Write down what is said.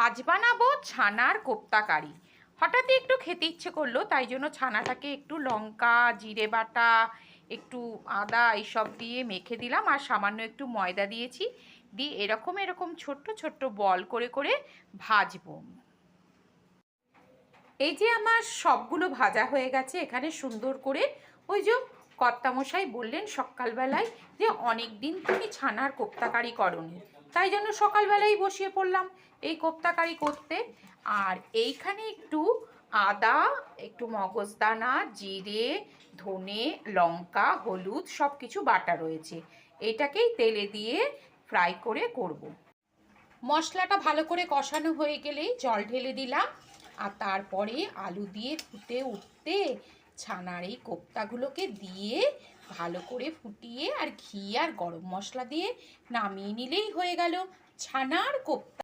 আজ বানাবো ছানার কোপ্তা কারি। হঠাৎই একটু খেতে ইচ্ছে করলো, তাই জন্য ছানাটাকে একটু লঙ্কা, জিরে বাটা, একটু আদা এইসব দিয়ে মেখে দিলাম, আর সামান্য একটু ময়দা দিয়েছি। দিয়ে এরকম এরকম ছোট্ট ছোট্ট বল করে করে ভাজবো। এই যে আমার সবগুলো ভাজা হয়ে গেছে এখানে সুন্দর করে। ওই যে কর্তামশাই বললেন সকালবেলায় যে অনেক দিন তুমি ছানার কোপ্তাকারি করনি, তাই জন্য সকালবেলাই বসিয়ে পড়লাম এই কোপ্তাকারি করতে। আর এইখানে একটু আদা, একটু মগজদানা, জিরে, ধনে, লঙ্কা, হলুদ সব কিছু বাটা রয়েছে। এটাকেই তেলে দিয়ে ফ্রাই করে করব। মশলাটা ভালো করে কষানো হয়ে গেলেই জল ঢেলে দিলাম, আর তারপরে আলু দিয়ে ফুটে উঠতে ছানার এই কোপ্তাগুলোকে দিয়ে ভালো করে ফুটিয়ে আর ঘি আর গরম মশলা দিয়ে নামিয়ে নিলেই হয়ে গেল ছানার কোপ্তা।